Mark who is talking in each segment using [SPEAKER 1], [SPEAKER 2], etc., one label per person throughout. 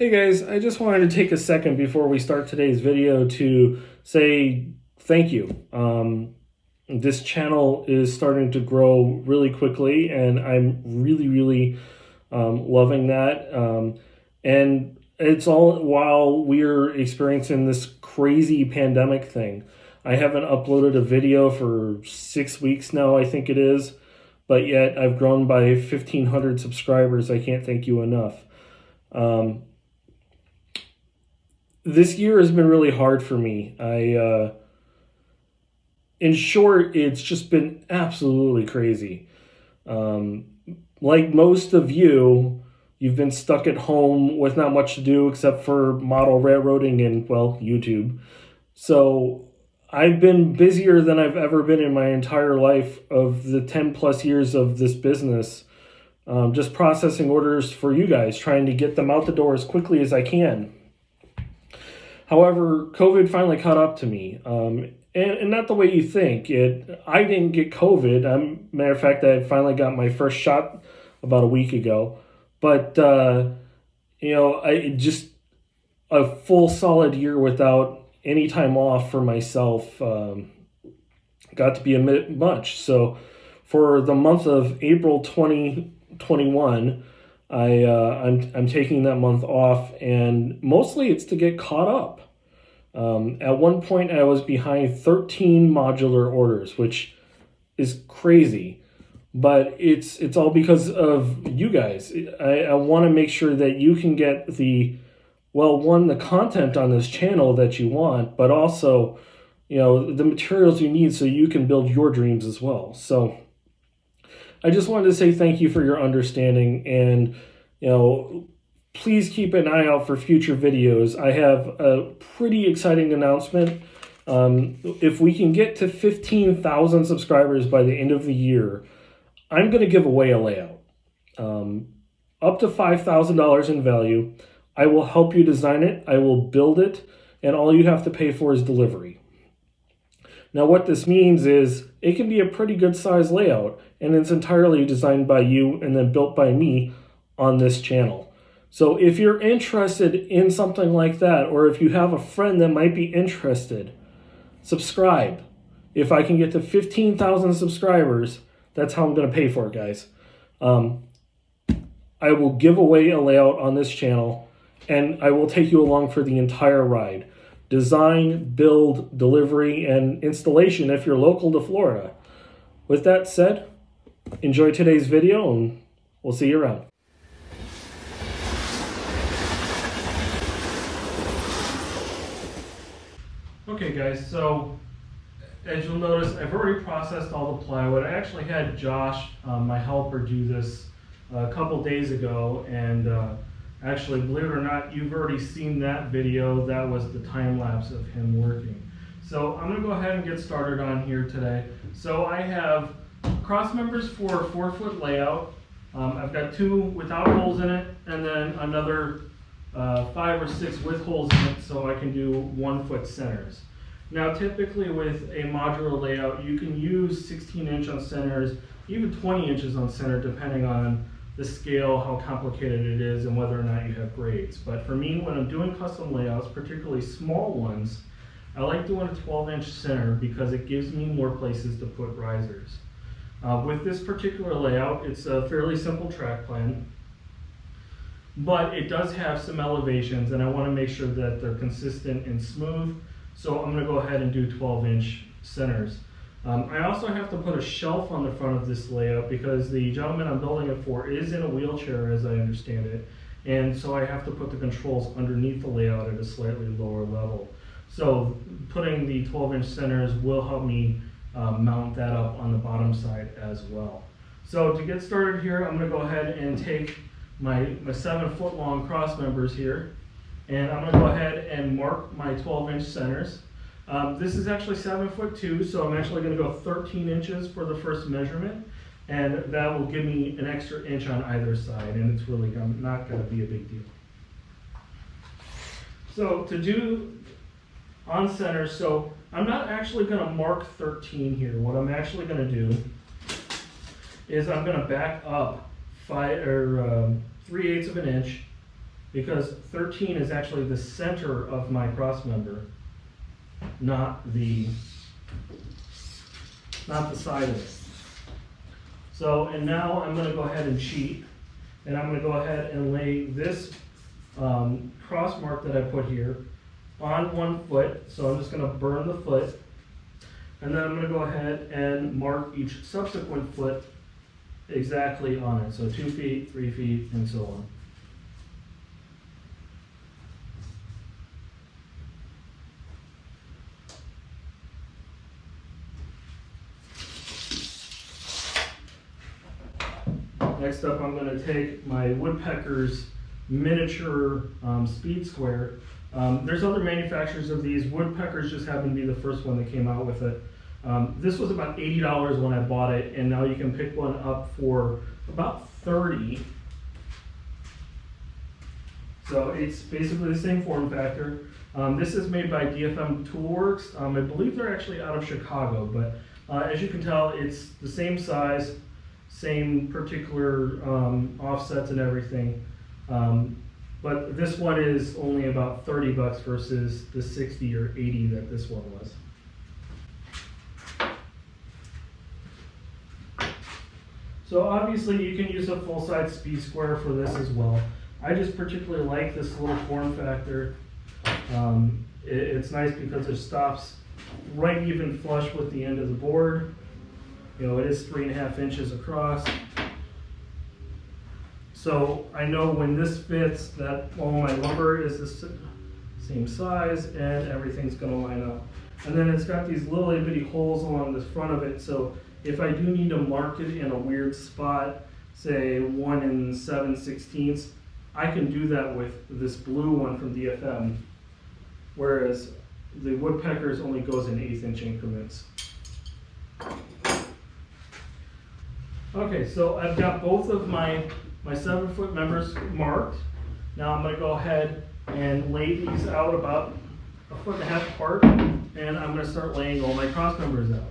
[SPEAKER 1] Hey guys, I just wanted to take a second before we start today's video to say thank you. This channel is starting to grow really quickly, and I'm really loving that. And it's all while we're experiencing this crazy pandemic thing. I haven't uploaded a video for 6 weeks now, I think it is, but yet I've grown by 1,500 subscribers. I can't thank you enough. This year has been really hard for me. In short, it's just been absolutely crazy. Like most of you, you've been stuck at home with not much to do except for model railroading and, well, YouTube. So I've been busier than I've ever been in my entire life of the 10 plus years of this business. Just processing orders for you guys, trying to get them out the door as quickly as I can. However, COVID finally caught up to me, and not the way you think. I didn't get COVID. Matter of fact, I finally got my first shot about a week ago. But, I just a full solid year without any time off for myself got to be a bit much. So for the month of April 2021, I'm taking that month off, and mostly it's to get caught up. At one point, I was behind 13 modular orders, which is crazy, but it's all because of you guys. I want to make sure that you can get the content on this channel that you want, but also, the materials you need so you can build your dreams as well. So I just wanted to say thank you for your understanding, and please keep an eye out for future videos. I have a pretty exciting announcement. If we can get to 15,000 subscribers by the end of the year, I'm going to give away a layout. Up to $5,000 in value. I will help you design it. I will build it, and all you have to pay for is delivery. Now, what this means is it can be a pretty good size layout, and it's entirely designed by you and then built by me on this channel. So if you're interested in something like that, or if you have a friend that might be interested, subscribe. If I can get to 15,000 subscribers, that's how I'm going to pay for it, guys. I will give away a layout on this channel, and I will take you along for the entire ride. Design, build, delivery, and installation if you're local to Florida. With that said, enjoy today's video, and we'll see you around. Okay guys, so as you'll notice, I've already processed all the plywood. I actually had Josh, my helper, do this a couple days ago, and actually, believe it or not, you've already seen that video. That was the time lapse of him working. So I'm going to go ahead and get started on here today. So I have cross members for a 4-foot layout. I've got 2 without holes in it, and then another 5 or 6 with holes in it, so I can do 1-foot centers. Now, typically with a modular layout, you can use 16-inch on centers, even 20 inches on center, depending on the scale, how complicated it is, and whether or not you have grades. But for me, when I'm doing custom layouts, particularly small ones, I like doing a 12-inch center because it gives me more places to put risers. With this particular layout, it's a fairly simple track plan, but it does have some elevations, and I want to make sure that they're consistent and smooth, so I'm going to go ahead and do 12-inch centers. I also have to put a shelf on the front of this layout because the gentleman I'm building it for is in a wheelchair, as I understand it, and so I have to put the controls underneath the layout at a slightly lower level. So putting the 12-inch centers will help me mount that up on the bottom side as well. So to get started here, I'm going to go ahead and take my 7-foot long cross members here, and I'm going to go ahead and mark my 12-inch centers. This is actually 7'2", so I'm actually going to go 13 inches for the first measurement, and that will give me an extra inch on either side, and it's really not going to be a big deal. So to do on center, so I'm not actually going to mark 13 here. What I'm actually going to do is I'm going to back up 3/8 of an inch because 13 is actually the center of my cross member, not the side of it. So, and now I'm going to go ahead and cheat, and I'm going to go ahead and lay this cross mark that I put here on one foot. So I'm just going to burn the foot, and then I'm going to go ahead and mark each subsequent foot exactly on it. So 2 feet, 3 feet, and so on. Next up, I'm going to take my woodpecker's miniature speed square. There's other manufacturers of these. Woodpeckers just happened to be the first one that came out with it. This was about $80 when I bought it, and now you can pick one up for about $30. So it's basically the same form factor. This is made by DFM Toolworks. I believe they're actually out of Chicago, but as you can tell, it's the same size, same particular offsets and everything. But this one is only about $30 versus the 60 or 80 that this one was. So obviously you can use a full-size speed square for this as well. I just particularly like this little form factor. It's nice because it stops right even flush with the end of the board. You know, it is 3.5 inches across. So I know when this fits that all my lumber is the same size and everything's going to line up. And then it's got these little bitty holes along the front of it, so if I do need to mark it in a weird spot, say 1 7/16, I can do that with this blue one from DFM, whereas the woodpeckers only goes in 1/8 inch increments. Okay, so I've got both of my 7-foot members marked. Now I'm going to go ahead and lay these out about 1.5 feet apart, and I'm going to start laying all my cross members out.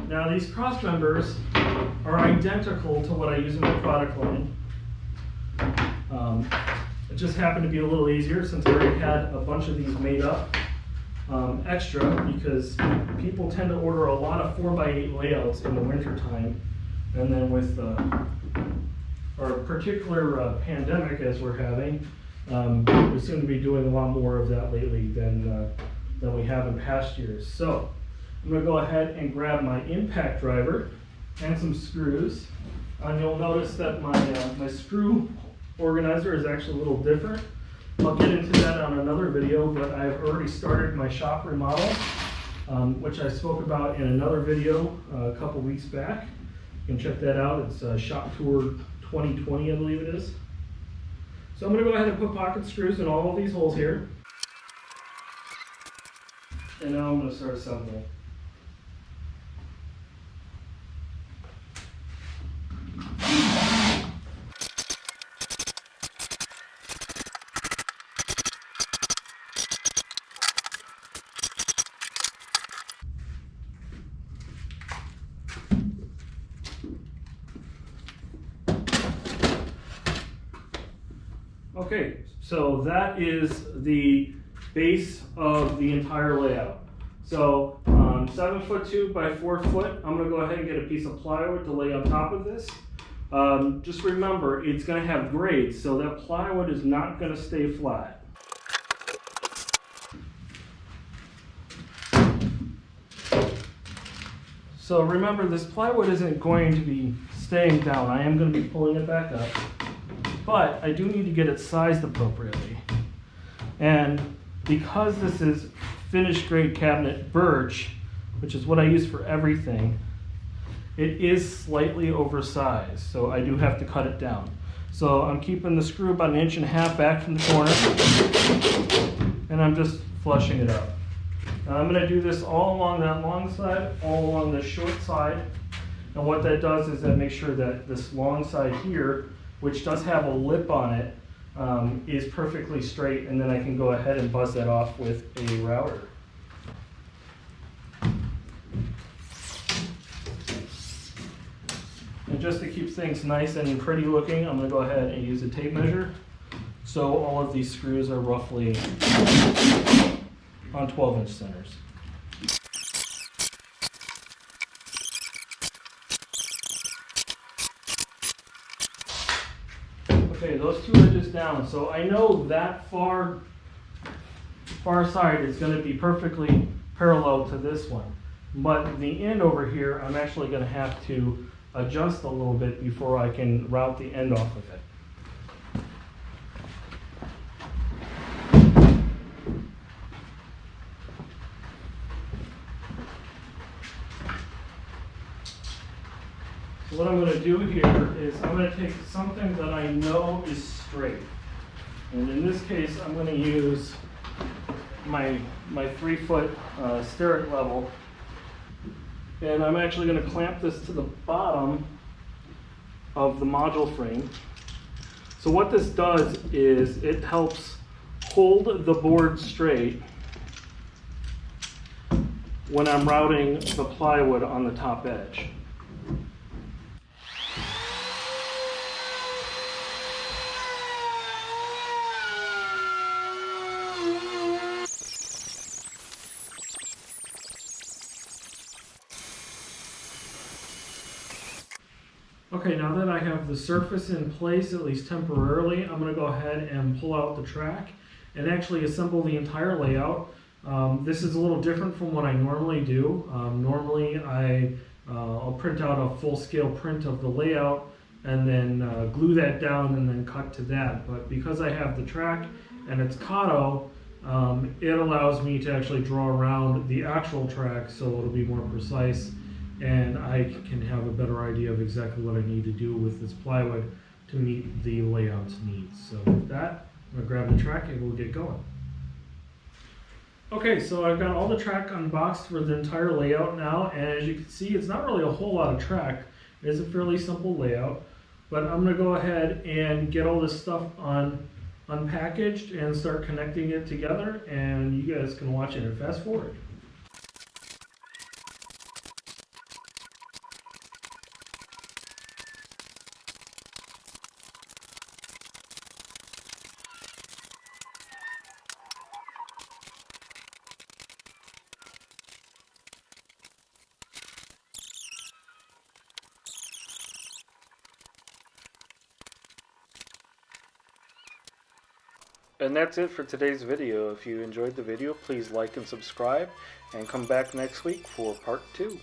[SPEAKER 1] Now these cross members are identical to what I use in my product line. It just happened to be a little easier since I already had a bunch of these made up extra, because people tend to order a lot of 4x8 layouts in the winter time, and then with our particular pandemic as we're having, we seem to be doing a lot more of that lately than we have in past years. So I'm going to go ahead and grab my impact driver and some screws, and you'll notice that my screw organizer is actually a little different. I'll get into that on another video, but I've already started my shop remodel, which I spoke about in another video a couple weeks back. You can check that out. It's Shop Tour 2020, I believe it is. So I'm going to go ahead and put pocket screws in all of these holes here. And now I'm going to start assembling. Okay, so that is the base of the entire layout. So 7'2" by 4 foot, I'm going to go ahead and get a piece of plywood to lay on top of this. Just remember, it's going to have grades, so that plywood is not going to stay flat. So remember, this plywood isn't going to be staying down. I am going to be pulling it back up. But I do need to get it sized appropriately. And because this is finished grade cabinet birch, which is what I use for everything, it is slightly oversized, so I do have to cut it down. So I'm keeping the screw about 1.5 inches back from the corner, and I'm just flushing it out. Now I'm going to do this all along that long side, all along the short side, and what that does is that makes sure that this long side here, which does have a lip on it, is perfectly straight, and then I can go ahead and buzz that off with a router. And just to keep things nice and pretty looking, I'm going to go ahead and use a tape measure. So all of these screws are roughly on 12-inch centers. Okay, those two edges down. So I know that far side is going to be perfectly parallel to this one. But the end over here, I'm actually going to have to adjust a little bit before I can route the end off of it. So what I'm going to do here is I'm going to take something that I know is straight. And in this case, I'm going to use my 3-foot stirrup level. And I'm actually going to clamp this to the bottom of the module frame. So what this does is it helps hold the board straight when I'm routing the plywood on the top edge. Okay, now that I have the surface in place, at least temporarily, I'm going to go ahead and pull out the track and actually assemble the entire layout. This is a little different from what I normally do. Normally I'll print out a full-scale print of the layout and then glue that down and then cut to that. But because I have the track and it's Kato, it allows me to actually draw around the actual track so it'll be more precise. And I can have a better idea of exactly what I need to do with this plywood to meet the layout's needs. So with that, I'm going to grab the track and we'll get going. Okay, so I've got all the track unboxed for the entire layout now, and as you can see, it's not really a whole lot of track. It is a fairly simple layout, but I'm going to go ahead and get all this stuff unpackaged and start connecting it together, and you guys can watch it and fast forward. And that's it for today's video. If you enjoyed the video, please like and subscribe, and come back next week for part 2.